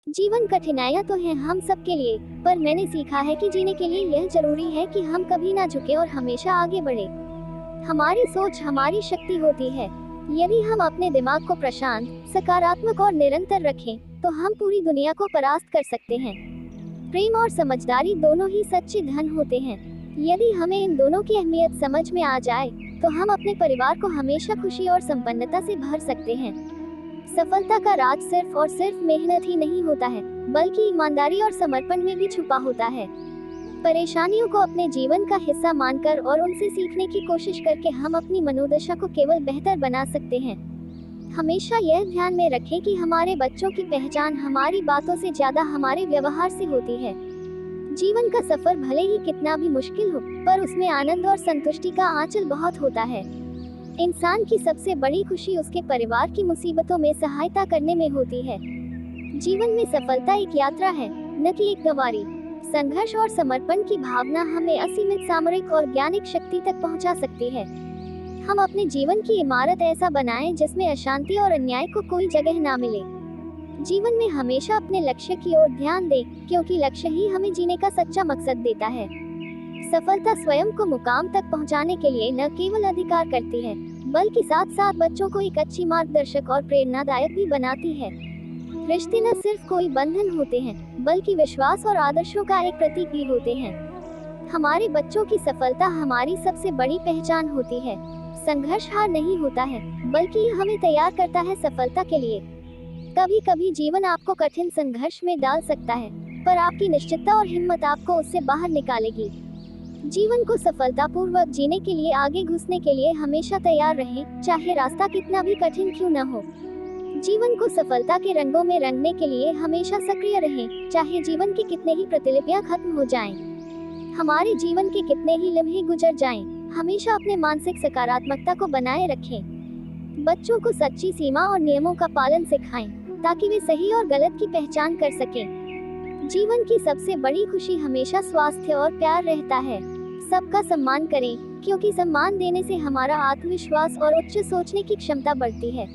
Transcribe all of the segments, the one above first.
जीवन कठिनाइयाँ तो हैं हम सबके लिए, पर मैंने सीखा है कि जीने के लिए यह जरूरी है कि हम कभी ना झुके और हमेशा आगे बढ़े। हमारी सोच हमारी शक्ति होती है। यदि हम अपने दिमाग को प्रशांत, सकारात्मक और निरंतर रखें, तो हम पूरी दुनिया को परास्त कर सकते हैं। प्रेम और समझदारी दोनों ही सच्चे धन होते हैं। यदि हमें इन दोनों की अहमियत समझ में आ जाए, तो हम अपने परिवार को हमेशा खुशी और संपन्नता से भर सकते हैं। सफलता का राज सिर्फ और सिर्फ मेहनत ही नहीं होता है, बल्कि ईमानदारी और समर्पण में भी छुपा होता है। परेशानियों को अपने जीवन का हिस्सा मानकर और उनसे सीखने की कोशिश करके हम अपनी मनोदशा को केवल बेहतर बना सकते हैं। हमेशा यह ध्यान में रखें कि हमारे बच्चों की पहचान हमारी बातों से ज्यादा हमारे व्यवहार से होती है। जीवन का सफर भले ही कितना भी मुश्किल हो, पर उसमें आनंद और संतुष्टि का आंचल बहुत होता है। इंसान की सबसे बड़ी खुशी उसके परिवार की मुसीबतों में सहायता करने में होती है। जीवन में सफलता एक यात्रा है, न कि एक गवारी। संघर्ष और समर्पण की भावना हमें असीमित सामरिक और ज्ञानिक शक्ति तक पहुंचा सकती है। हम अपने जीवन की इमारत ऐसा बनाएं जिसमें अशांति और अन्याय को कोई जगह ना मिले। जीवन में हमेशा अपने लक्ष्य की ओर ध्यान दें, क्योंकि लक्ष्य ही हमें जीने का सच्चा मकसद देता है। सफलता स्वयं को मुकाम तक पहुंचाने के लिए न केवल अधिकार करती है, बल्कि साथ साथ बच्चों को एक अच्छी मार्गदर्शक और प्रेरणादायक भी बनाती है। रिश्ते न सिर्फ कोई बंधन होते हैं, बल्कि विश्वास और आदर्शों का एक प्रतीक भी होते हैं। हमारे बच्चों की सफलता हमारी सबसे बड़ी पहचान होती है। संघर्ष हार नहीं होता है, बल्कि यह हमें तैयार करता है सफलता के लिए। कभी कभी जीवन आपको कठिन संघर्ष में डाल सकता है, पर आपकी निश्चितता और हिम्मत आपको उससे बाहर निकालेगी। जीवन को सफलतापूर्वक जीने के लिए आगे घुसने के लिए हमेशा तैयार रहें, चाहे रास्ता कितना भी कठिन क्यों न हो। जीवन को सफलता के रंगों में रंगने के लिए हमेशा सक्रिय रहें, चाहे जीवन की कितने ही प्रतिलिपियां खत्म हो जाएं। हमारे जीवन के कितने ही लम्हे गुजर जाएं, हमेशा अपने मानसिक सकारात्मकता को बनाए रखें। बच्चों को सच्ची सीमा और नियमों का पालन सिखाएं, ताकि वे सही और गलत की पहचान कर सकें। जीवन की सबसे बड़ी खुशी हमेशा स्वास्थ्य और प्यार रहता है। सबका सम्मान करें, क्योंकि सम्मान देने से हमारा आत्मविश्वास और उच्च सोचने की क्षमता बढ़ती है।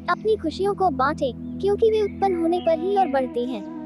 अपनी खुशियों को बांटें, क्योंकि वे उत्पन्न होने पर ही और बढ़ती हैं।